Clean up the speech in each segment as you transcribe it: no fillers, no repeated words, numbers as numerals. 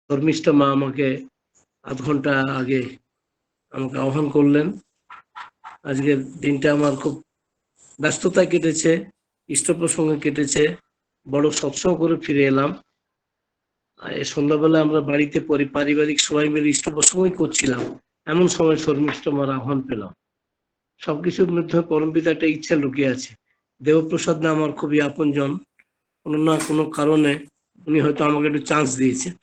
ধর্মিষ্ঠ মা আমাকে আধ ঘন্টা আগে আমাকে আহ্বান করলেন। আজকের দিনটা আমার খুব ব্যস্ততায় কেটেছে, ইষ্ট প্রসঙ্গে কেটেছে, বড় সৎসঙ্গ করে ফিরে এলাম। এই সন্ধ্যাবেলা আমরা বাড়িতে পারিবারিক সবাই মিলে ইষ্ট প্রসঙ্গই করছিলাম, এমন সময় ধর্মিষ্ঠ মার আহ্বান পেলাম। সবকিছুর মধ্যে পরমপিতা একটা ইচ্ছা লুকিয়ে আছে। দেবপ্রসাদ না আমার খুবই আপনজন, কোনো না কোনো কারণে উনি হয়তো আমাকে একটু চান্স দিয়েছেন।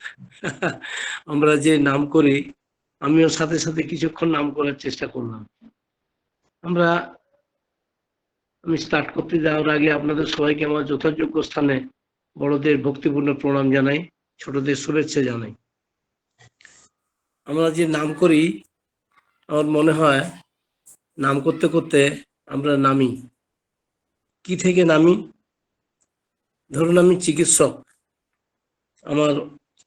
আমরা যে নাম করি, আমিও সাথে সাথে কিছুক্ষণ নাম করার চেষ্টা করলাম। আমি স্টার্ট করতে যাওয়ার আগে আপনাদের সবাইকে আমার যথাযোগ্য স্থানে বড়দের ভক্তিপূর্ণ প্রণাম জানাই, ছোটদের শুভেচ্ছা জানাই। আমরা যে নাম করি, আমার মনে হয় নাম করতে করতে আমরা নামি। কি থেকে নামি? ধরুন আমি চিকিৎসক,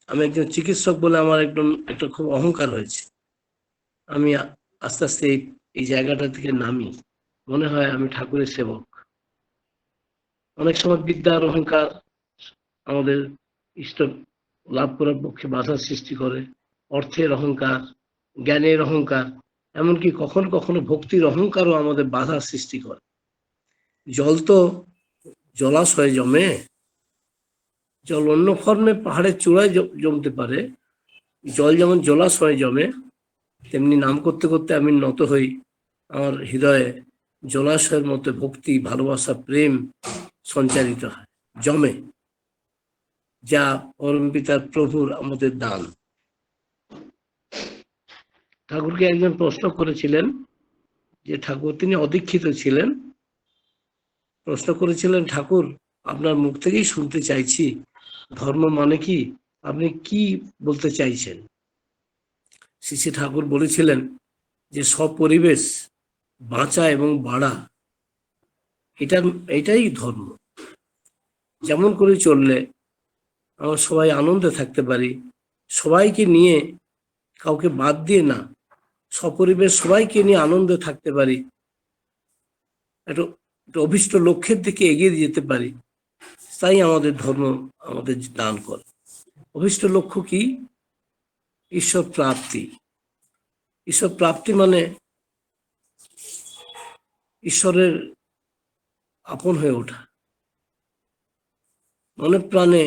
আমি একজন চিকিৎসক বলে আমার একটা খুব অহংকার হয়েছে। আমি আস্তে আস্তে এই জায়গাটা থেকে নামি, মনে হয় আমি ঠাকুরের সেবক। অনেক সময় বিদ্যার অহংকার আমাদের ইষ্ট লাভ করার পক্ষে বাধার সৃষ্টি করে, অর্থের অহংকার, জ্ঞানের অহংকার, এমনকি কখনো কখনো ভক্তির অহংকারও আমাদের বাধার সৃষ্টি করে। জল তো জলাশয়ে জমে, জল অন্য ফর্মে পাহাড়ের চূড়ায় জমতে পারে। জল যেমন জলাশয়ে জমে, তেমনি নাম করতে করতে আমি নত হই, আমার হৃদয়ে জলাশয়ের মতো ভক্তি, ভালোবাসা, প্রেম সঞ্চারিত হয়, জমে, যা পরমপিতার প্রভুর আমাদের দান। ঠাকুরকে একজন প্রশ্ন করেছিলেন, যে ঠাকুর, তিনি অদীক্ষিত ছিলেন, প্রশ্ন করেছিলেন, ঠাকুর আপনার মুখ থেকেই শুনতে চাইছি, ধর্ম মানে কি, আপনি কি বলতে চাইছেন? শ্রী শ্রী ঠাকুর বলেছিলেন যে স্বপরিবেশ বাঁচা এবং বাড়া, এটাই ধর্ম। যেমন করে চললে আমরা সবাই আনন্দে থাকতে পারি, সবাইকে নিয়ে, কাউকে বাদ দিয়ে না, সপরিবেশ সবাইকে নিয়ে আনন্দে থাকতে পারি, একটা অভিষ্ট লক্ষ্যের দিকে এগিয়ে যেতে পারি, তাই আমাদের ধর্ম আমাদের দান করে। অভিষ্ট লক্ষ্য কি? ঈশ্বর প্রাপ্তি। ঈশ্বর প্রাপ্তি মানে ঈশ্বরের আপন হয়ে ওঠা, মনে প্রাণে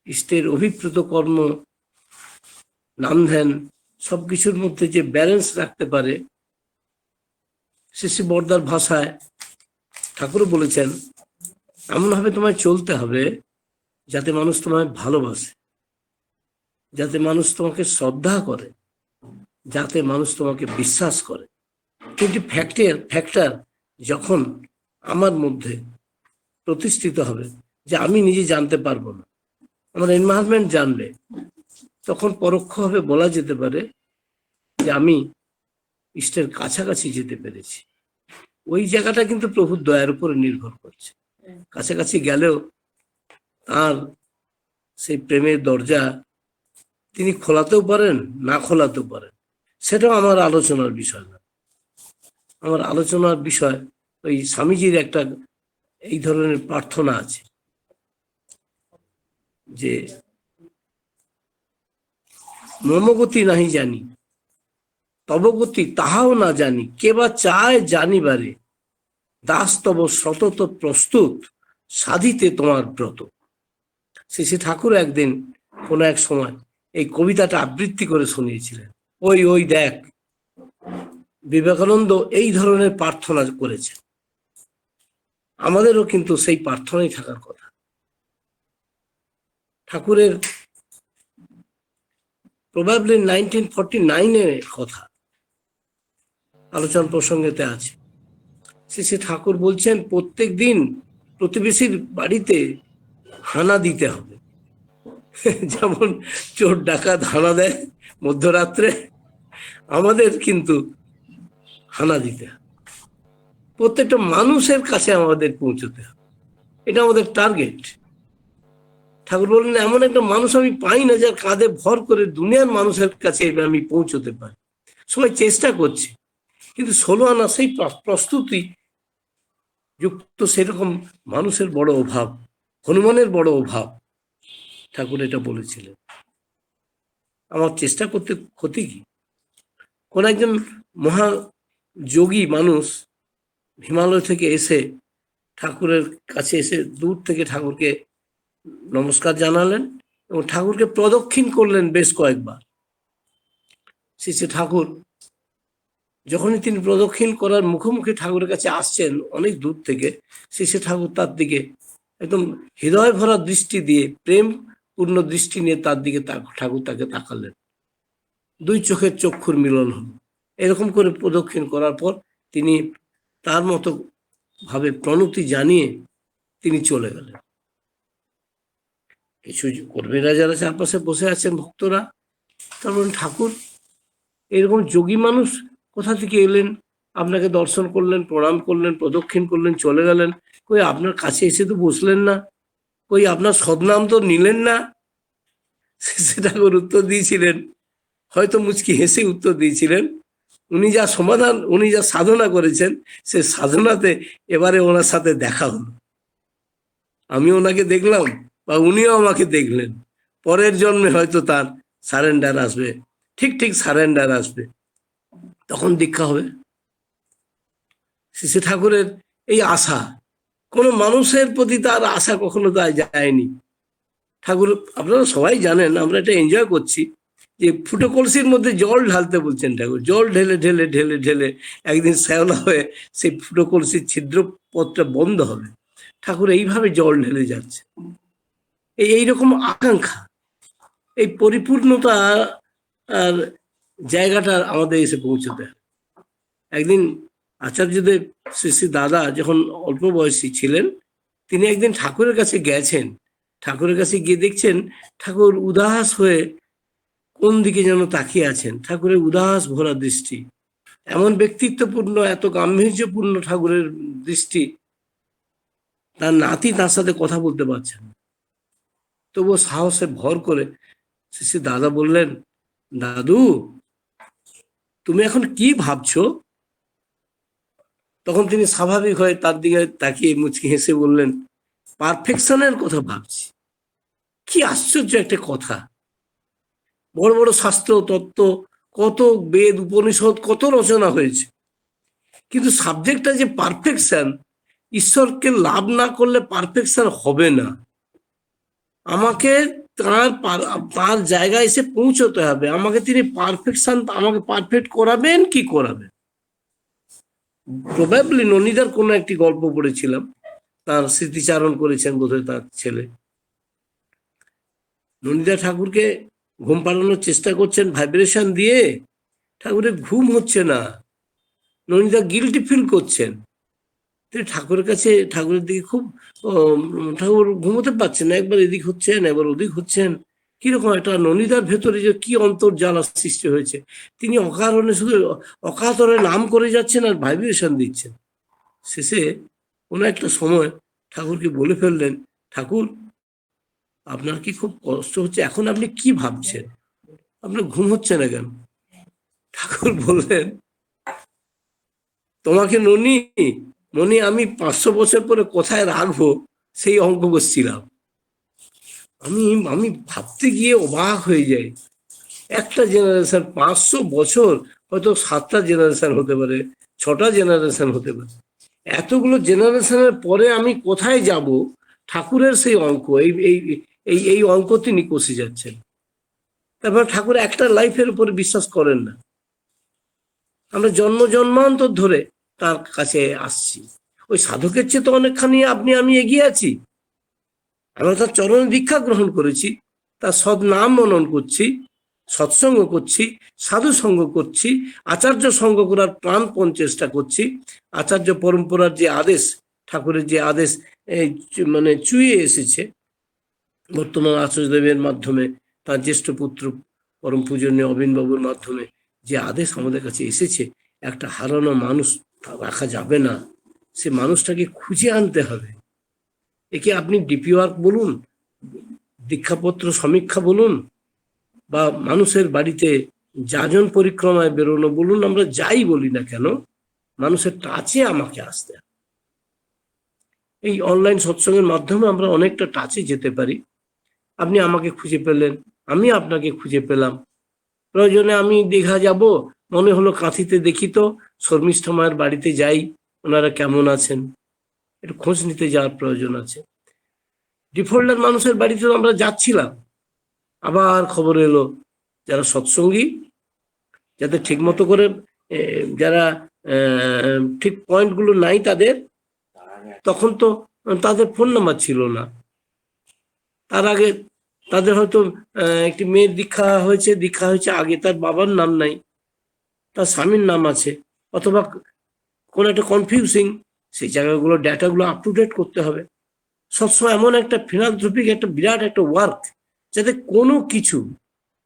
ইষ্টের অভিপ্রেত কর্ম, নাম ধ্যান, সবকিছুর মধ্যে যে ব্যালেন্স রাখতে পারে। শ্রী শ্রী বরদার ভাষায় ঠাকুরও বলেছেন, এমনভাবে তোমায় চলতে হবে যাতে মানুষ তোমায় ভালোবাসে, যাতে মানুষ তোমাকে শ্রদ্ধা করে, যাতে মানুষ তোমাকে বিশ্বাস করে। কিন্তু ফ্যাক্টর যখন আমার মধ্যে প্রতিষ্ঠিত হবে, যে আমি নিজে জানতে পারবো না, আমার এনভায়রনমেন্ট জানবে, তখন পরোক্ষভাবে বলা যেতে পারে যে আমি ইষ্টের কাছাকাছি যেতে পেরেছি। ওই জায়গাটা কিন্তু প্রভুর দয়ার উপরে নির্ভর করছে। কাছাকাছি গেলেও তার সেই প্রেমের দরজা তিনি খোলাতেও পারেন, না খোলাতেও পারেন, সেটাও আমার আলোচনার বিষয় না। আমার আলোচনার বিষয় ওই স্বামীজির একটা এই ধরনের প্রার্থনা আছে, যে মমগতি নাহি জানি, তবগতি তাহাও না জানি, কেবা চায় জানিবারে, দাস তব সতত প্রস্তুত, সাধিতে তোমার ব্রত। শ্রী ঠাকুর একদিন কোন এক সময় এই কবিতাটা আবৃত্তি করে শুনিয়েছিলেন। ওই দেখ, বিবেকানন্দ এই ধরনের প্রার্থনা করেছেন, আমাদেরও কিন্তু সেই প্রার্থনাই থাকার কথা। ঠাকুরের প্রবাবলি 1949 কথা আলোচনা প্রসঙ্গেতে আছে। শ্রী ঠাকুর বলছেন, প্রত্যেক দিন প্রতিবেশীর বাড়িতে হানা দিতে হবে। যেমন চোর ডাকাত হানা দেয় মধ্যরাত্রে, আমাদের কিন্তু হানা দিতে হবে, প্রত্যেকটা মানুষের কাছে আমাদের পৌঁছতে হবে, এটা আমাদের টার্গেট। ঠাকুর বললেন, এমন একটা মানুষ আমি পাই না যার কাঁধে ভর করে দুনিয়ার মানুষের কাছে আমি পৌঁছতে পারি। সবাই চেষ্টা করছে, কিন্তু 16 আনা সেই প্রস্তুতি যুক্ত সেরকম মানুষের বড় অভাব, হনুমানের বড় অভাব। ঠাকুর এটা বলেছিলেন। আমার চেষ্টা করতে ক্ষতি কি? কোন একজন মহা যোগী মানুষ হিমালয় থেকে এসে ঠাকুরের কাছে এসে দূর থেকে ঠাকুরকে নমস্কার জানালেন এবং ঠাকুরকে প্রদক্ষিণ করলেন বেশ কয়েকবার। শ্রী ঠাকুর যখনই তিনি প্রদক্ষিণ করার মুখোমুখি ঠাকুরের কাছে আসছেন অনেক দূর থেকে, শ্রী ঠাকুর তার দিকে একদম হৃদয় ভরা দৃষ্টি দিয়ে, প্রেম পূর্ণ দৃষ্টি নিয়ে তার দিকে ঠাকুর তাকে তাকালেন। দুই চোখের চক্ষুর মিলন হল। এরকম করে প্রদক্ষিণ করার পর তিনি তার মতো ভাবে প্রণতি জানিয়ে তিনি চলে গেলেন। কিছু কর্মীরা যারা চারপাশে বসে আছেন, ভক্তরা, তারপর ঠাকুর এরকম যোগী মানুষ কোথা থেকে এলেন, আপনাকে দর্শন করলেন, প্রণাম করলেন, প্রদক্ষিণ করলেন, চলে গেলেন, কই আপনার কাছে এসে তো বসলেন না, কই আপনার সদনাম তো নিলেন না? ঠাকুর উত্তর দিয়েছিলেন, হয়তো মুচকি হেসে উত্তর দিয়েছিলেন, উনি যা সাধনা করেছেন সে সাধনাতে এবারে ওনার সাথে দেখা হলো। আমি ওনাকে দেখলাম বা উনিও আমাকে দেখলেন, পরের জন্মে হয়তো তার সারেন্ডার আসবে, ঠিক সারেন্ডার আসবে, তখন দীক্ষা হবে। শ্রী ঠাকুরের এই আশা, কোনো মানুষের প্রতি তার আশা কখনো তাই যায়নি। ঠাকুর, আপনারা সবাই জানেন, আমরা এটা এনজয় করছি যে ফুটো কলসির মধ্যে জল ঢালতে বলছেন ঠাকুর, জল ঢেলে ঢেলে ঢেলে ঢেলে একদিন শ্যাওলা হয়ে সেই ফুটো কলসির ছিদ্র পথটা বন্ধ হবে। ঠাকুর এইভাবে জল ঢেলে যাচ্ছে। এইরকম আকাঙ্ক্ষা, এই পরিপূর্ণতা আর জায়গাটা আমাদের এসে পৌঁছতে হবে। একদিন আচার্যদেব শ্রী দাদা যখন অল্প বয়সী ছিলেন, তিনি একদিন ঠাকুরের কাছে গেছেন। ঠাকুরের কাছে গিয়ে দেখছেন ঠাকুর উদাস হয়ে কোন দিকে যেন তাকিয়ে আছেন। ঠাকুরের উদাস ভরা দৃষ্টি, এমন ব্যক্তিত্বপূর্ণ, এত গাম্ভীর্যপূর্ণ ঠাকুরের দৃষ্টি, তার নাতি তার সাথে কথা বলতে পারছেন। তবুও সাহসে ভর করে শ্রী দাদা বললেন, দাদু তুমি এখন কি ভাবছো? তখন তিনি স্বাভাবিক হয়ে তার দিকে তাকিয়ে মুচকি হেসে বললেন, পারফেকশনের কথা ভাবছি। কি আশ্চর্য একটা কথা! বড় বড় শাস্ত্র তত্ত্ব, কত বেদ উপনিষদ, কত রচনা হয়েছে, কিন্তু সাবজেক্টটা যে পারফেকশন, ঈশ্বরকে লাভ না করলে পারফেকশন হবে না। আমাকে তার জায়গায় এসে পৌঁছতে হবে। আমাকে তিনি পারফেকশন, আমাকে পারফেক্ট করাবেন কি করাবেন? প্রবাবলি ননিদার কোনো একটি গল্প পড়েছিলাম, তার স্মৃতিচারণ করেছেন বোধহয় তার ছেলে। ননিদা ঠাকুরকে ঘুম পাড়ানোর চেষ্টা করছেন ভাইব্রেশন দিয়ে, ঠাকুরের ঘুম হচ্ছে না। ননিদা গিল্টি ফিল করছেন। তিনি ঠাকুরের কাছে, ঠাকুরের দিকে খুব, ঠাকুর ঘুমোতে পারছেন না, একবার এদিক হচ্ছেন একবার ওদিক হচ্ছেন। কিরকম একটা ননিদার ভেতরে যে কি অন্তর্জালা সৃষ্টি হয়েছে। তিনি অকারণে শুধু অকাতরে নাম করে যাচ্ছেন আর ভাইব্রেশন দিচ্ছেন। শেষে কোনো একটা সময় ঠাকুরকে বলে ফেললেন, ঠাকুর আপনার কি খুব কষ্ট হচ্ছে? এখন আপনি কি ভাবছেন? আপনার ঘুম হচ্ছে না কেন? ঠাকুর বললেন, তোমাকে ননি আমি 500 বছর পরে কোথায় রাখবো সেই অঙ্ক করছিলাম। আমি ভাবতে গিয়ে অবাক হয়ে যাই। একটা জেনারেশন, 500 বছর, হয়তো 7টা জেনারেশন হতে পারে, 6টা জেনারেশন হতে পারে। এতগুলো জেনারেশনের পরে আমি কোথায় যাব? ঠাকুরের সেই অঙ্ক, এই অঙ্ক তিনি কষে যাচ্ছেন। তারপর ঠাকুর একটা লাইফের উপরে বিশ্বাস করেন না। আমরা জন্মান্তর ধরে তার কাছে আসছি। ওই সাধকের চেয়ে তো অনেকখানি আমি এগিয়ে আছি। আমরা তার চরণে দীক্ষা গ্রহণ করেছি, তার সৎ নাম মনন করছি, সৎসঙ্গ করছি, সাধু সঙ্গ করছি, আচার্য সঙ্গ করার প্রাণপণ চেষ্টা করছি। আচার্য পরম্পরার যে আদেশ, ঠাকুরের যে আদেশ মানে চুইয়ে এসেছে বর্তমান আচার্যদেবের মাধ্যমে, তার জ্যেষ্ঠ পুত্র পরম পূজনীয় অবিনবাবুর মাধ্যমে যে আদেশ আমাদের কাছে এসেছে, একটা হারানো মানুষ রাখা যাবে না। সে মানুষটাকে খুঁজে আনতে হবে। একে আপনি ডিপি ওয়ার্ক বলুন, দীক্ষাপত্র সমীক্ষা বলুন, বা মানুষের বাড়িতে যাজন পরিক্রমায় বেরোনো বলুন, আমরা যাই বলি না কেন, মানুষের টাচে আমাকে আসতে হবে। এই অনলাইন সৎসঙ্গের মাধ্যমে আমরা অনেকটা টাচে যেতে পারি। আপনি আমাকে খুঁজে পেলেন, আমি আপনাকে খুঁজে পেলাম। প্রয়োজনে আমি দীঘা যাব, মনে হলো কাঁথিতে দেখি তো শর্মিষ্ঠ মায়ের বাড়িতে যাই, ওনারা কেমন আছেন, একটু খোঁজ নিতে যাওয়ার প্রয়োজন আছে। ডিফল্টার মানুষের বাড়িতে তো আমরা যাচ্ছিলাম, আবার খবর এলো যারা সৎসঙ্গী, যাদের ঠিক মতো করে যারা ঠিক পয়েন্টগুলো নাই তাদের, তখন তো তাদের ফোন নাম্বার ছিল না। তার আগে তাদের হয়তো একটি মেয়ের দীক্ষা হয়েছে আগে, তার বাবার নাম নাই, তার স্বামীর নাম আছে, অথবা কোনো একটা কনফিউজিং, সেই জায়গাগুলো ডেটাগুলো আপ টু ডেট করতে হবে। সবসময় এমন একটা ফিলান্থ্রপিক একটা বিরাট একটা ওয়ার্ক, যাতে কোনো কিছু,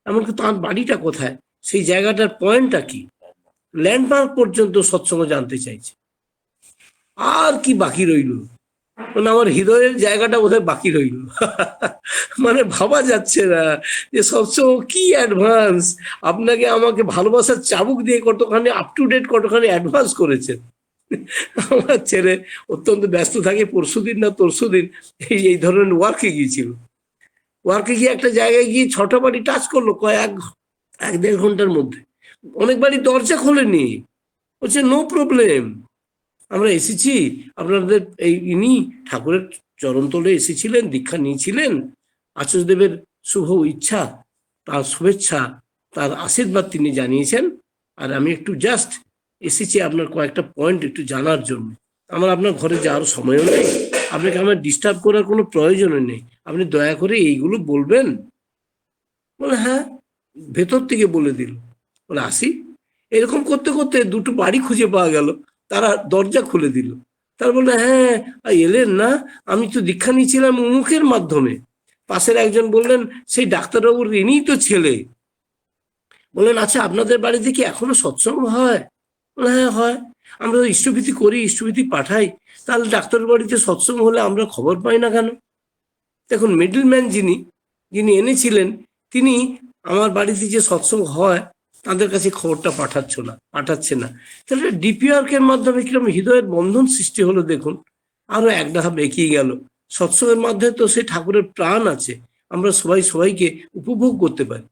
এমনকি তার বাড়িটা কোথায়, সেই জায়গাটার পয়েন্টটা কি, ল্যান্ডমার্ক পর্যন্ত সৎসঙ্গ জানতে চাইছে। আর কি বাকি রইল, মানে আমার হৃদয়ের জায়গাটা বোধহয় বাকি রইল। মানে ভাবা যাচ্ছে না যে সবসময় কি অ্যাডভান্স, আপনাকে আমাকে ভালোবাসার চাবুক দিয়ে কতখানি আপ টু ডেট কতখানি অ্যাডভান্স করেছেন। আমার ছেলে অত্যন্ত ব্যস্ত থাকে, পরশুদিন না তরশুদিন এই ধরনের ওয়ার্কে গিয়েছিল। ওয়ার্কে গিয়ে একটা জায়গায় গিয়ে 6টা বাড়ি টাচ করলো এক দেড় ঘন্টার মধ্যে। অনেক বাড়ি দরজা খোলেনি, বলছে নো প্রবলেম, আমরা এসেছি আপনাদের ইনি ঠাকুরের চরণতলে এসেছিলেন, দীক্ষা নিয়েছিলেন, আচার্যদেবের শুভ ইচ্ছা, তার শুভেচ্ছা, তার আশীর্বাদ তিনি জানিয়েছেন, আর আমি একটু জাস্ট এসেছি আপনার কয়েকটা পয়েন্ট একটু জানার জন্য। আমার আপনার ঘরে যাওয়ার সময়ও নেই, আপনাকে আমার ডিস্টার্ব করার কোনো প্রয়োজনও নেই, আপনি দয়া করে এইগুলো বলবেন। বলে হ্যাঁ, ভেতর থেকে বলে দিল, বলে আসি। এরকম করতে করতে 2টো বাড়ি খুঁজে পাওয়া গেল, তারা দরজা খুলে দিল। তার বলে হ্যাঁ এলেন না, আমি তো দীক্ষা নিয়েছিলাম মুখের মাধ্যমে। পাশের একজন বললেন সেই ডাক্তারবাবুর ইনিই তো ছেলে। বললেন আচ্ছা আপনাদের বাড়িতে কি এখনো সৎসঙ্গ হয়? বলে হ্যাঁ হয়, আমরা ইষ্টভীতি করি, ইষ্টভীতি পাঠাই, তাহলে ডাক্তার বাড়িতে সৎসঙ্গ হলে আমরা খবর পাই না কেন? দেখুন মিডলম্যান যিনি এনেছিলেন, তিনি আমার বাড়িতে যে সৎসঙ্গ হয় তাদের কাছে খবরটা পাঠাচ্ছে না। তাহলে ডিপিআরকের মাধ্যমে কিরকম হৃদয়ের বন্ধন সৃষ্টি হলো দেখুন, আরো এক ধাপ এগিয়ে গেল। সৎসঙ্গের মাধ্যমে তো সে ঠাকুরের প্রাণ আছে, আমরা সবাইকে উপভোগ করতে পারি।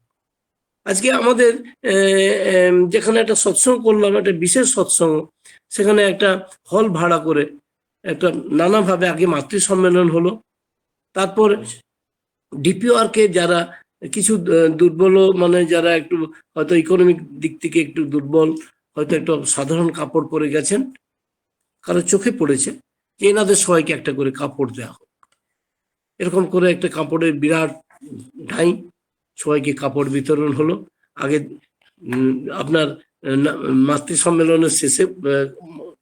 আজকে আমাদের যেখানে একটা সৎসঙ্গ করলাম, একটা বিশেষ সৎসঙ্গ, সেখানে একটা হল ভাড়া করে একটা নানাভাবে আগে মাতৃ সম্মেলন হলো, তারপর ডিপিআরকে যারা কিছু দুর্বল, মানে যারা একটু হয়তো ইকোনমিক দিক থেকে একটু দুর্বল, হয়তো একটু সাধারণ কাপড় পরে গেছেন, কারো চোখে পড়েছে যে এনাদের সবাইকে একটা করে কাপড় দেওয়া হোক। এরকম করে একটা কাপড়ের বিরাট ঢাই, সবাইকে কাপড় বিতরণ হলো। আগে আপনার মাতৃ সম্মেলনের শেষে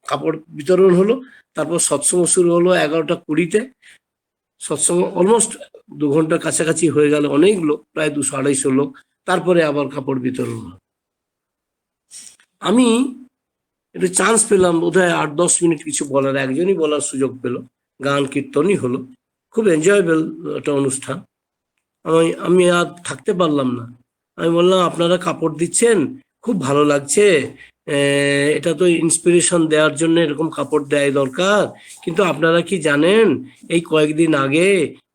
কাপড় বিতরণ হলো, তারপর সৎসঙ্গ শুরু হলো 11টা 20-তে। সৎসঙ্গ অলমোস্ট 2 ঘন্টার কাছাকাছি হয়ে গেল, অনেক লোক, প্রায় 200-250 লোক। তারপরে আবার কাপড় বিতরণ হলো। আমি একটু চান্স পেলাম, বোধহয় 8-10 মিনিট কিছু বলার, একজনই বলার সুযোগ পেল, গান কীর্তনই হলো, খুব এনজয়েবল একটা অনুষ্ঠান। আমি আর থাকতে পারলাম না, আমি বললাম আপনারা কাপড় দিচ্ছেন, খুব ভালো লাগছে, এটা তো ইন্সপিরেশন দেওয়ার জন্য এরকম কাপড় দেয় দরকার, কিন্তু আপনারা কি জানেন এই কয়েকদিন আগে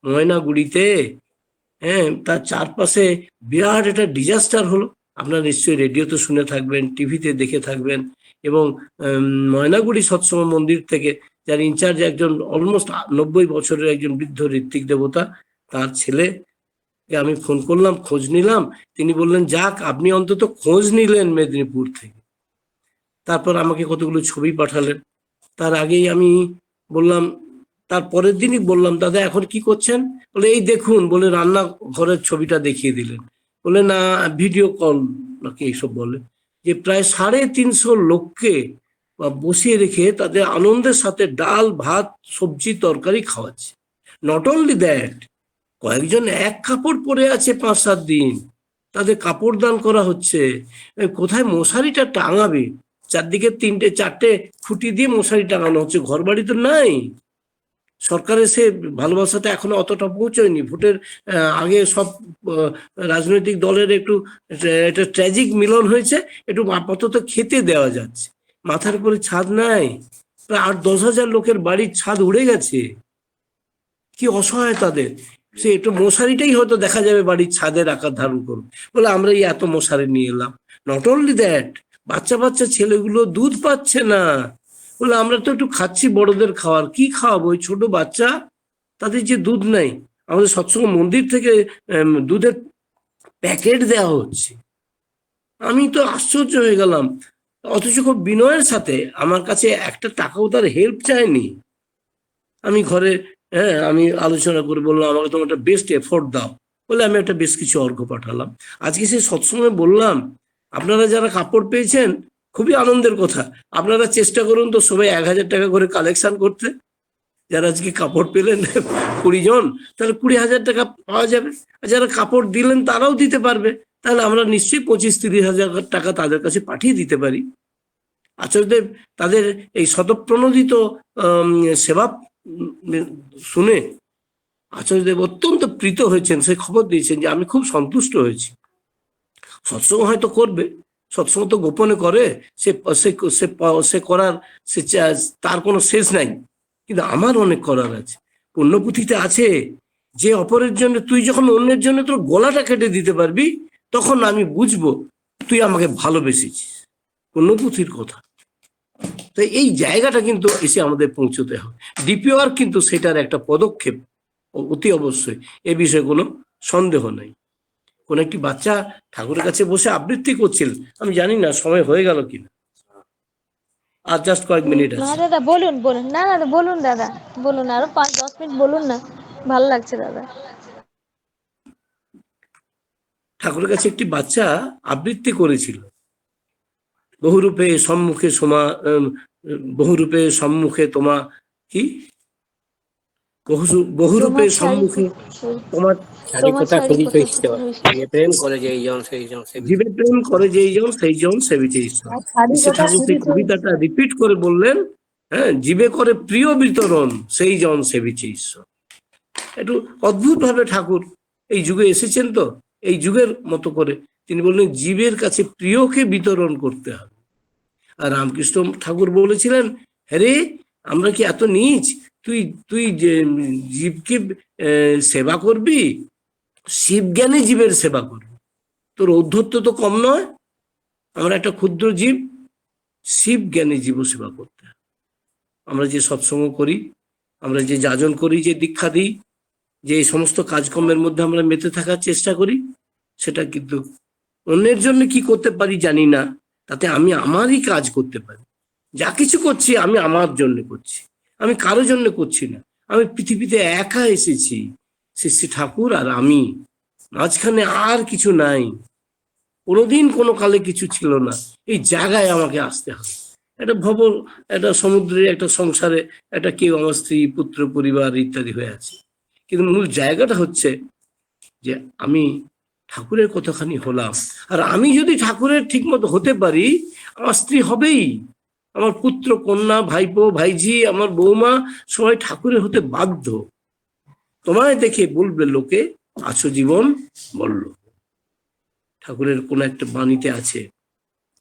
ময়নাগুড়িতে তার চারপাশে বিরাট একটা ডিজাস্টার হলো? আপনারা নিশ্চয়ই রেডিওতে শুনে থাকবেন, টিভিতে দেখে থাকবেন। এবং ময়নাগুড়ি সৎসঙ্গ মন্দির থেকে যার ইনচার্জ একজন অলমোস্ট 90 বছরের একজন বৃদ্ধ ঋত্বিক দেবতা, তার ছেলে আমি ফোন করলাম, খোঁজ নিলাম। তিনি বললেন যাক আপনি অন্তত খোঁজ নিলেন মেদিনীপুর থেকে। তারপর আমাকে কতগুলো ছবি পাঠালেন। তার আগেই আমি বললাম, তার পরের দিনই বললাম দাদা এখন কি করছেন? বলে এই দেখুন, বলে রান্না ঘরের ছবিটা দেখিয়ে দিলেন। বলে না ভিডিও কল নাকি এইসব বলে, যে প্রায় 350 লোককে বসিয়ে রেখে তাদের আনন্দের সাথে ডাল ভাত সবজি তরকারি খাওয়াচ্ছে। নট অনলি দ্যাট, কয়েকজন এক কাপড় পরে আছে 5-7 দিন, তাদের কাপড় দান করা হচ্ছে। কোথায় মশারিটা টাঙাবে? চারদিকে 3-4টে খুঁটি দিয়ে মশারি টাঙানো হচ্ছে, ঘর বাড়ি তো নাই। সরকারের সে ভালোবাসাটা এখনো অতটা পৌঁছয়নি। ভোটের আগে সব রাজনৈতিক দলের একটু একটা ট্র্যাজিক মিলন হয়েছে, একটু আপাতত খেতে দেওয়া যাচ্ছে। মাথার উপরে ছাদ নাই, প্রায় 8-10 হাজার লোকের বাড়ির ছাদ উড়ে গেছে। কি অসহায় তাদের! সে একটু মশারিটাই হয়তো দেখা যাবে বাড়ির ছাদের আকার ধারণ করবে, বলে আমরা এই এত মশারি নিয়ে এলাম। নট অনলি দ্যাট, বাচ্চা বাচ্চা ছেলেগুলো দুধ পাচ্ছে না, বলে আমরা তো একটু খাচ্ছি বড়দের খাওয়ার, কি খাওয়াবো ওই ছোট বাচ্চা, তাদের যে দুধ নেই। আমাদের সৎসঙ্গ মন্দির থেকে দুধের প্যাকেট দেওয়া হচ্ছে। আমি তো আশ্চর্য হয়ে গেলাম, অথচ খুব বিনয়ের সাথে, আমার কাছে একটা টাকাও তার হেল্প চায়নি। আমি ঘরে, হ্যাঁ, আমি আলোচনা করে বললাম আমাকে তোমার একটা বেস্ট এফোর্ট দাও, বলে আমি একটা বেশ কিছু অর্ঘ্য পাঠালাম। আজকে সেই সৎসঙ্গে বললাম, আপনারা যারা কাপড় পেয়েছেন খুবই আনন্দের কথা, আপনারা চেষ্টা করুন তো সবাই 1,000 টাকা করে কালেকশন করতে। যারা আজকে কাপড় পেলেন 20 জন, তাহলে 20,000 টাকা পাওয়া যাবে। আর যারা কাপড় দিলেন তারাও দিতে পারবে, তাহলে আমরা নিশ্চয়ই 25-30 হাজার টাকা তাদের কাছে পাঠিয়ে দিতে পারি। আচার্যদেব তাদের এই স্বতঃপ্রণোদিত সেবা শুনে আচার্যদেব অত্যন্ত প্রীত হয়েছেন, সে খবর দিয়েছেন যে আমি খুব সন্তুষ্ট হয়েছি। সৎসঙ্গ হয়তো করবে, সৎসঙ্গ তো গোপনে করে, সে করার, তার কোনো শেষ নাই, কিন্তু আমার অনেক করার আছে। পুণ্যপুঁথিতে আছে যে অপরের জন্য, তুই যখন অন্যের জন্য তোর গলাটা কেটে দিতে পারবি, তখন আমি বুঝবো তুই আমাকে ভালোবেসেছিস। পুণ্যপুঁথির কথা। তো এই জায়গাটা কিন্তু এসে আমাদের পৌঁছতে হবে। ডিপিওর কিন্তু সেটার একটা পদক্ষেপ অতি অবশ্যই, এ বিষয়ে কোনো সন্দেহ নেই। কোন একটি বাচ্চা ঠাকুরের কাছে বসে আবৃত্তি করছিল, আমি জানি না সময় হয়ে গেল কিনা, আর জাস্ট কয়েক মিনিট আছে। দাদা বলুন বলুন, না দাদা বলুন, দাদা বলুন, আরো 5-10 মিনিট বলুন না, ভালো লাগছে দাদা। ঠাকুরের কাছে একটি বাচ্চা আবৃত্তি করেছিল, বহুরূপে সম্মুখে বহুরূপে সম্মুখে তোমা কি বহুরূপে সম্মুখে তোমার প্রেম করে যেই জন সেই জন জীবে প্রেম করে যেই জন সেই জন সেবিতে ঈশ্বর। ঠাকুর সেই কবিতাটা রিপিট করে বললেন, হ্যাঁ, জীবে করে প্রিয় বিতরণ সেই জন সেবিছে ঈশ্বর। একটু অদ্ভুত ভাবে ঠাকুর এই যুগে এসেছেন, তো এই যুগের মতো করে তিনি বললেন জীবের কাছে প্রিয়কে বিতরণ করতে হবে। আর রামকৃষ্ণ ঠাকুর বলেছিলেন, হ্যাঁ আমরা কি এত নীচ, তুই তুই জীবকে সেবা করবি, শিব জ্ঞানে জীবের সেবা করবি, তোর ঔদ্ধত্য তো কম নয়। আমরা একটা ক্ষুদ্র জীব, শিব জ্ঞানে জীব সেবা করতে হবে। আমরা যে সৎসঙ্গ করি, আমরা যে যাজন করি, যে দীক্ষা দিই, যে এই সমস্ত কাজকর্মের মধ্যে আমরা মেতে থাকার চেষ্টা করি, সেটা কিন্তু অন্যের জন্য কি করতে পারি জানি না, তাতে আমি আমারই কাজ করতে পারি। যা কিছু করছি আমি আমার জন্য করছি, আমি কারো জন্য করছি না। আমি পৃথিবীতে একা এসেছি, শ্রী ঠাকুর আর আমি, মাঝখানে আর কিছু নাই, কোনোদিন কোনো কালে কিছু ছিল না। এই জায়গায় আমাকে আসতে হবে। একটা একটা সমুদ্রের একটা সংসারে একটা কেউ আমার স্ত্রী পুত্র পরিবার ইত্যাদি হয়ে আছে, কিন্তু মূল জায়গাটা হচ্ছে যে আমি ঠাকুরের কতখানি হলাম। আর আমি যদি ঠাকুরের ঠিক মতো হতে পারি, আমার স্ত্রী হবেই, আমার পুত্র কন্যা ভাইপো ভাইঝি আমার বৌমা সবাই ঠাকুরের হতে বাধ্য। তোমায় দেখে বলবে লোকে আছো জীবন বলল। ঠাকুরের কোন একটা বাণীতে আছে,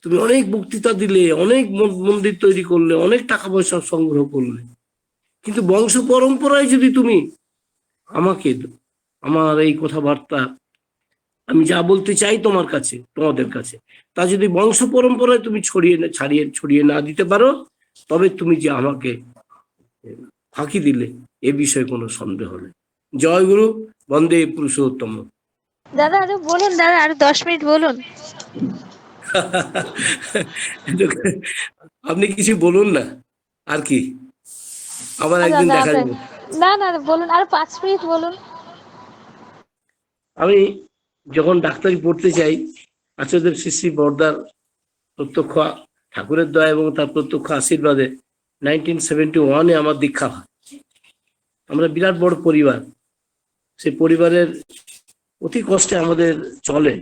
তুমি অনেক বক্তৃতা দিলে, অনেক মন্দির তৈরি করলে, অনেক টাকা পয়সা সংগ্রহ করলে, কিন্তু বংশ পরম্পরায় যদি তুমি আমাকে, আমার এই কথাবার্তা, আমি যা বলতে চাই তোমার কাছে, তোমাদের কাছে, তা যদি বংশ পরম্পরায় তুমি ছড়িয়ে না দিতে পারো, তবে তুমি যে আমাকে ফাঁকি দিলে, এ বিষয়ে কোনো সন্দেহ নেই। জয় গুরু, বন্দে পুরুষোত্তম। দাদা আরো বলুন, দাদা আরো 10 মিনিট বলুন। আপনি কিছু বলুন না, আর কি আবার একদিন দেখা যাবে। না না বলুন, আরো 5 মিনিট বলুন। আমি যখন ডাক্তারি পড়তে চাই, আচার্যদেব শ্রী বর্দার প্রত্যক্ষ ঠাকুরের দয়া এবং তার প্রত্যক্ষ আশীর্বাদে 1971-এ আমার দীক্ষা হয়। আমরা বিরাট বড় পরিবার, সেই পরিবারের অতি কষ্টে আমাদের চলে।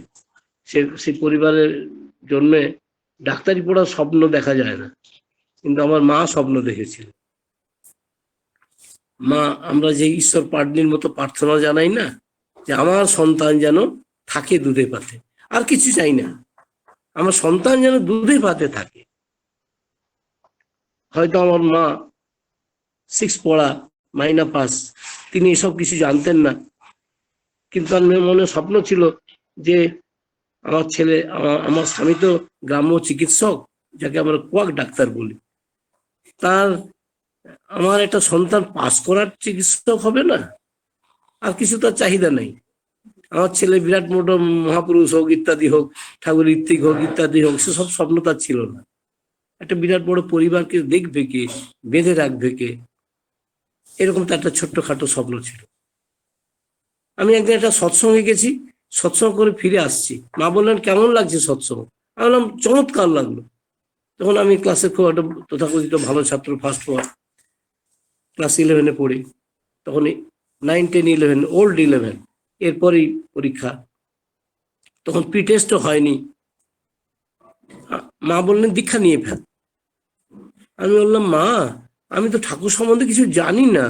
সেই পরিবারের জন্য ডাক্তারি পড়ার স্বপ্ন দেখা যায় না, কিন্তু আমার মা স্বপ্ন দেখেছিল। মা, আমরা যে ঈশ্বর পাটনির মতো প্রার্থনা জানাই না, যে আমার সন্তান যেন থাকে দুধে পাতে, আর কিছু চাই না, আমার সন্তান যেন দুধে পাতে থাকে। হয়তো আমার মা 6 পড়া, মাইনা পাস, তিনি এসব কিছু জানতেন না, কিন্তু আমার মনে স্বপ্ন ছিল যে আমার ছেলে, আমার স্বামী তো গ্রাম্য চিকিৎসক, যাকে আমরা কোয়াক ডাক্তার বলি, তার আমার একটা সন্তান পাস করার চিকিৎসক হবে না, আর কিছু তার চাহিদা নেই। আমার ছেলে বিরাট মোটো মহাপুরুষ হোক ইত্যাদি হোক, ঠাকুর ঋত্বিক হোক ইত্যাদি হোক, সেসব স্বপ্ন তার ছিল না। একটা বিরাট বড় পরিবারকে দেখবে কে, বেঁধে রাখবে কে, এরকম তার একটা ছোট্টখাটো স্বপ্ন ছিল। আমি একদিন একটা সৎসঙ্গে গেছি, সৎসঙ্গ করে ফিরে আসছি, মা বললেন কেমন লাগছে সৎসঙ্গ? আমি বললাম চমৎকার লাগলো। তখন আমি ক্লাসে খুব একটা তথাকথিত ভালো ছাত্র, ফার্স্ট হওয়া, ক্লাস 11-এ পড়ি। তখন 9, 10, 11, ওল্ড 11, এরপরই পরীক্ষা। তখন প্রি টেস্টও হয়নি। মা বললেন দীক্ষা নিয়ে ফেল। আমি বললাম মা, আমি তো ঠাকুর সম্বন্ধে কিছু জানি না,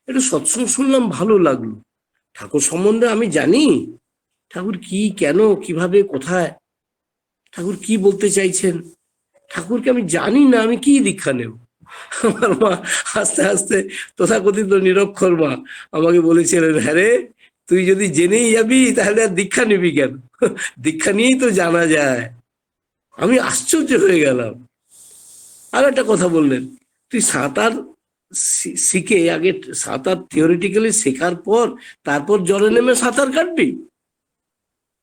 একটু সৎসঙ্গ শুনলাম, ভালো লাগলো। ঠাকুর সম্বন্ধে আমি জানি, ঠাকুর কি, কেন, কিভাবে, কোথায়, ঠাকুর কি বলতে চাইছেন, ঠাকুরকে আমি জানি না, আমি কি দীক্ষা নেব? আমার মা আস্তে আস্তে, তথাকথিত নিরক্ষর মা, আমাকে বলেছিলেন, হ্যাঁ রে, তুই যদি জেনেই যাবি তাহলে আর দীক্ষা নিবি কেন? দীক্ষা নিয়েই তো জানা যায়। আমি আশ্চর্য হয়ে গেলাম। আর একটা কথা বললেন, তুই সাঁতার শিখে আগে, সাঁতার থিওরিটিক্যালি শেখার পর তারপর জলে নেমে সাঁতার কাটবি,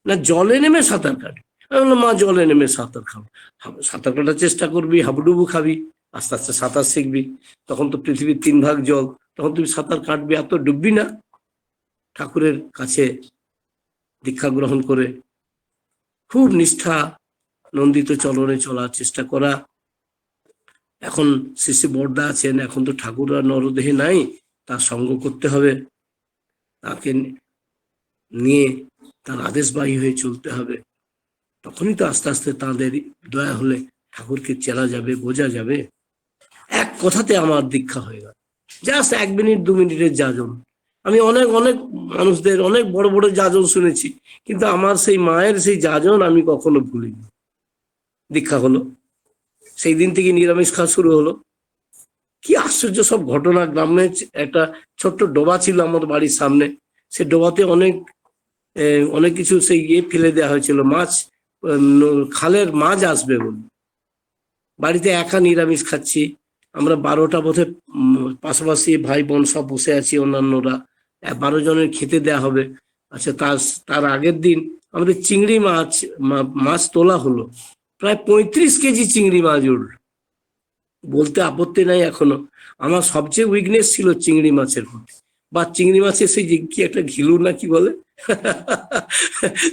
না জলে নেমে সাঁতার কাটবি? আমি বললাম মা, জলে নেমে সাঁতার খাবো। সাঁতার কাটার চেষ্টা করবি, হাবুডুবু খাবি, আস্তে আস্তে সাঁতার শিখবি। তখন তো পৃথিবীর 3 ভাগ জল, তখন তুমি সাঁতার কাটবি, আর তো ডুববি না। ঠাকুরের কাছে দীক্ষা গ্রহণ করে খুব নিষ্ঠা নন্দিত চলনে চলার চেষ্টা করা। এখন শ্রী বড়দা আছেন, এখন তো ঠাকুর আর নরদেহে নাই, তার সঙ্গ করতে হবে, তাকে নিয়ে তার আদেশবাহী হয়ে চলতে হবে। তখনই তো আস্তে আস্তে তাদের দয়া হলে ঠাকুরকে চেনা যাবে, বোঝা যাবে। এক কথাতে আমার দীক্ষা হয়ে গেল, জাস্ট 1 মিনিট 2 মিনিটের যাজন। আমি অনেক অনেক মানুষদের অনেক বড় বড় যাজন শুনেছি, কিন্তু আমার সেই মায়ের সেই যাজন আমি কখনো ভুলিনি। দীক্ষা হলো, সেই দিন থেকে নিরামিষ খাওয়া শুরু হলো। কি আশ্চর্য সব ঘটনা। গ্রামে একটা ছোট্ট ডোবা ছিল আমার বাড়ির সামনে, সে ডোবাতে অনেক অনেক কিছু সেই ফেলে দেওয়া হয়েছিল, মাছ, খালের মাছ আসবে বলে। বাড়িতে একা নিরামিষ খাচ্ছি আমরা, 12টা বোধে পাশাপাশি ভাই বোন সব বসে আছি, অন্যান্যরা 12 জনের খেতে দেয়া হবে। আচ্ছা, তার আগের দিন আমাদের চিংড়ি মাছ তোলা হলো, প্রায় 35 কেজি চিংড়ি মাছ উঠল। বলতে আপত্তি নাই, এখনো আমার সবচেয়ে উইকনেস ছিল চিংড়ি মাছের প্রতি, বা চিংড়ি মাছের সেই যে কি একটা ঘিলু না কি বলে,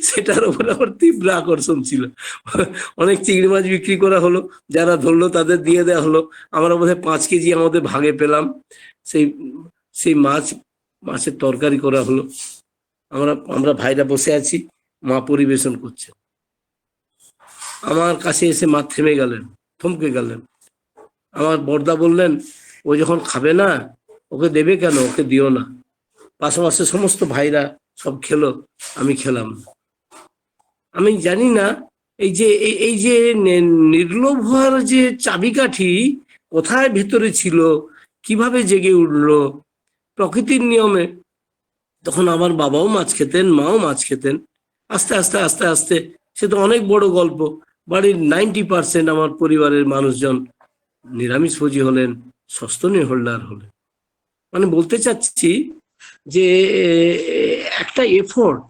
সেটার উপরে আমার তীব্র আকর্ষণ ছিল। অনেক চিংড়ি মাছ বিক্রি করা হলো, যারা ধরলো তাদের দিয়ে দেওয়া হলো। আমরা বোধহয় 5 কেজি আমাদের ভাগে পেলাম। সেই মাছের তরকারি করা হলো। আমরা ভাইরা বসে আছি, মা পরিবেশন করছে। আমার কাছে এসে মা থেমে গেলেন, থমকে গেলেন। আমার বড়দা বললেন, ও যখন খাবে না, ওকে দেবে কেন, ওকে দিও না। পাশাপাশি সমস্ত ভাইরা সব খেলো, আমি খেলাম না। আমি জানি না এই যে নির্লোভ হওয়ার যে চাবিকাঠি কোথায় ভেতরে ছিল, কিভাবে জেগে উঠলো প্রকৃতির নিয়মে। তখন আমার বাবাও মাছ খেতেন, মাও মাছ খেতেন। আস্তে আস্তে আস্তে আস্তে সে তো অনেক বড় গল্প। বাড়ির 90% আমার পরিবারের মানুষজন নিরামিষভোজী হলেন, সস্তনী হোল্ডার হলেন। মানে বলতে চাচ্ছি যে একটা এফোর্ট,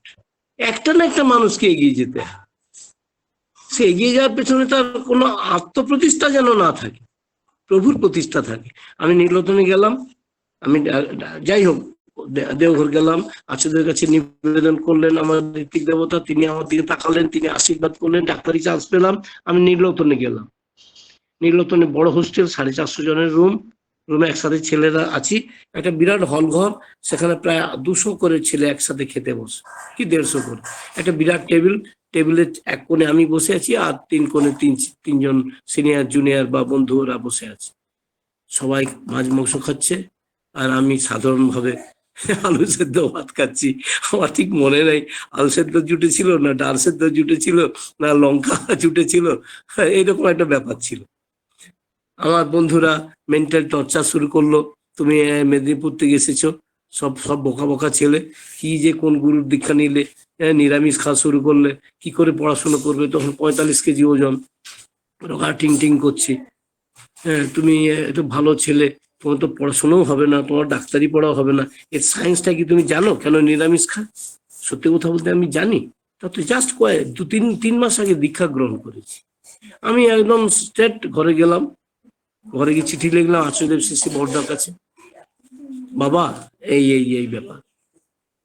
একটা না একটা মানুষকে এগিয়ে যেতে হয়। সে এগিয়ে যাওয়ার পেছনে তার কোনো আত্মপ্রতিষ্ঠা যেন না থাকে, প্রভুর প্রতিষ্ঠা থাকে। আমি নীলতনে গেলাম, আমি যাই হোক দেওঘর গেলাম, আচার্যদের কাছে নিবেদন করলেন আমার ঋত্বিক দেবতা, তিনি আমার দিকে তাকালেন, তিনি আশীর্বাদ করলেন, ডাক্তারি চান্স পেলাম। আমি নীলতনে গেলাম। নীলতনে বড় হোস্টেল, 450 জনের রুমে একসাথে ছেলেরা আছি। একটা বিরাট হল ঘর, সেখানে প্রায় 200 করে ছেলে একসাথে খেতে বসে, কি 150 করে। একটা বিরাট টেবিলের এক কোণে আমি বসে আছি, আর 3 কোণে তিনজন সিনিয়র জুনিয়র বা বন্ধুরা বসে আছে। সবাই মাছ মাংস খাচ্ছে, আর আমি সাধারণভাবে আলু সেদ্ধ ভাত খাচ্ছি। আমার ঠিক মনে নেই আলু সেদ্ধ জুটেছিল না ডাল সেদ্ধ জুটেছিল না লঙ্কা জুটেছিল, এইরকম একটা ব্যাপার ছিল। আমার বন্ধুরা মেন্টাল টর্চার শুরু করলো, তুমি মেদিনীপুর থেকে এসেছো, সব সব বোকা বোকা ছেলে, কি যে কোন গুরুর দীক্ষা নিলে নিরামিষ খাওয়া শুরু করলে কি করে পড়াশোনা করবে, তখন 45 কেজি ওজন, রোগা টিং টিং করছি। হ্যাঁ, তুমি একটু ভালো ছেলে, তোমার তো পড়াশোনাও হবে না, তোমার ডাক্তারি পড়াও হবে না, এর সায়েন্সটা কি তুমি জানো কেন নিরামিষ খায়? সত্যি কথা বলতে আমি জানি, তা তো জাস্ট কয়েক 2-3 মাস আগে দীক্ষা গ্রহণ করেছি। আমি একদম স্ট্রেট ঘরে গেলাম, ঘরে গিয়ে চিঠি লিখলাম আচার্যদেব শ্রী বড়দার কাছে, বাবা এই এই এই ব্যাপার,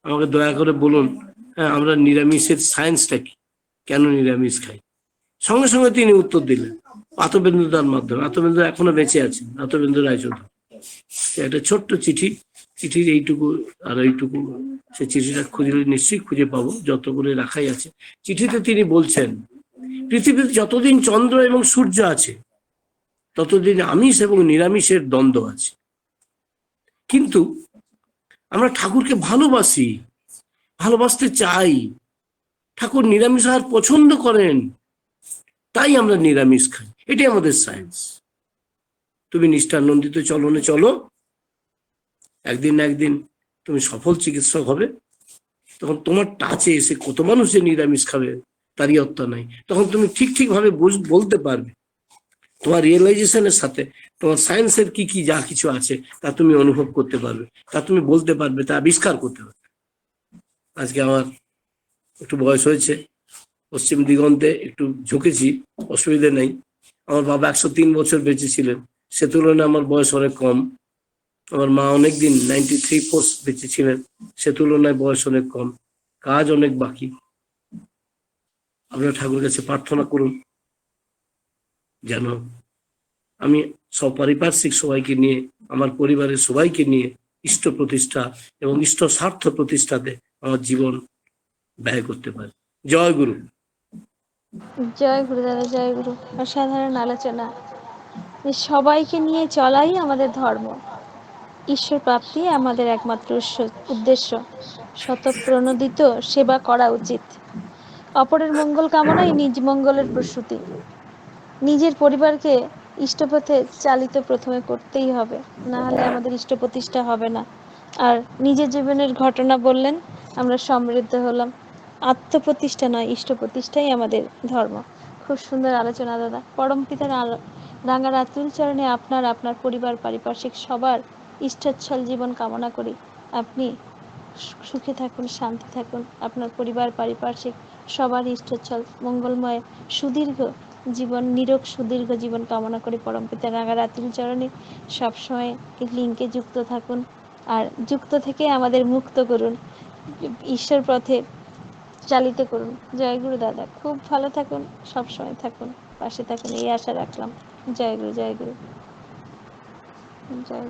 আমাকে দয়া করে বলুন, হ্যাঁ আমরা নিরামিষের সায়েন্সটা কি, কেন নিরামিষ খাই? সঙ্গে সঙ্গে তিনি উত্তর দিলেন আতবেন্দ্র দার মাধ্যমে। আতবেন্দ্র এখনো বেঁচে আছেন, আতবেন্দ্র রায়চৌধুরী। একটা ছোট্ট চিঠি, চিঠির এইটুকু আর এইটুকু, সে চিঠিটা খুঁজলে নিশ্চয়ই খুঁজে পাবো, যত করে রাখাই আছে। চিঠিতে তিনি বলছেন, পৃথিবীতে যতদিন চন্দ্র এবং সূর্য আছে ততদিন আমিষ এবং নিরামিষের দ্বন্দ্ব আছে, কিন্তু আমরা ঠাকুরকে ভালোবাসি, ভালোবাসতে চাই, ঠাকুর নিরামিষ আহার পছন্দ করেন, তাই আমরা নিরামিষ খাই, এটাই আমাদের সায়েন্স। তুমি নিষ্ঠানন্দিত চলনে চলো, একদিন না একদিন তুমি সফল চিকিৎসক হবে, তখন তোমার টাচে এসে কত মানুষ যে নিরামিষ খাবে তারই অর্থ নাই, তখন তুমি ঠিক ঠিক ভাবে বলতে পারবে, তোমার রিয়েলাইজেশনের সাথে তোমার সায়েন্সের কি কি যা কিছু আছে তা তুমি অনুভব করতে পারবে, তা তুমি বলতে পারবে, তা আবিষ্কার করতে পারবে। আজকে আমার একটু বয়স হয়েছে, পশ্চিম দিগন্তে একটু ঝুঁকেছি, অসুবিধে নেই। আমার বাবা 103 বছর বেঁচে ছিলেন, সে তুলনায় আমার বয়স অনেক কম। আমার মা অনেকদিন 93 বেঁচে ছিলেন, সে তুলনায় বয়স অনেক কম, কাজ অনেক বাকি। আপনারা ঠাকুরের কাছে প্রার্থনা করুন যেন আমি সপরিপার্শ্বিক সবাইকে নিয়ে, আমার পরিবারের সবাইকে নিয়ে ইষ্ট প্রতিষ্ঠা এবং ইষ্ট স্বার্থ প্রতিষ্ঠাতে আমার জীবন ব্যয় করতে পারি। জয় গুরু। জয় গুরু দাদা, জয় গুরু। অসাধারণ আলোচনা। সবাইকে নিয়ে চলাই আমাদের ধর্ম, ঈশ্বর প্রাপ্তি আমাদের একমাত্র উদ্দেশ্য। শতপ্রণোদিত সেবা করা উচিত, অপরের মঙ্গল কামনাই নিজ মঙ্গলের প্রসূতি। নিজের পরিবারকে ইষ্টপথে চালিত প্রথমে করতেই হবে, না হলে আমাদের ইষ্ট প্রতিষ্ঠা হবে না। আর নিজের জীবনের ঘটনা বললেন, আমরা সমৃদ্ধ হলাম। আত্মপ্রতিষ্ঠা নয়, ইষ্ট প্রতিষ্ঠাই আমাদের ধর্ম। খুব সুন্দর আলোচনা দাদা। পরম পিতার রাঙা রাতুল চরণে আপনার, আপনার পরিবার, পারিপার্শ্বিক সবার ইষ্টোচ্ছল জীবন কামনা করি। আপনি সুখে থাকুন, শান্তি থাকুন, আপনার পরিবার, পারিপার্শ্বিক সবার ইষ্টোচ্ছল মঙ্গলময় সুদীর্ঘ জীবন, নিরোগ সুদীর্ঘ জীবন কামনা করি। পরম পিতার রাঙা রাতুল চরণে সবসময় লিঙ্কে যুক্ত থাকুন, আর যুক্ত থেকে আমাদের মুক্ত করুন, ঈশ্বর পথে চালিত করুন। জয় গুরু দাদা, খুব ভালো থাকুন, সবসময় থাকুন, পাশে থাকুন, এই আশা রাখলাম। জয় গুরু, জয় গুরু, জয়।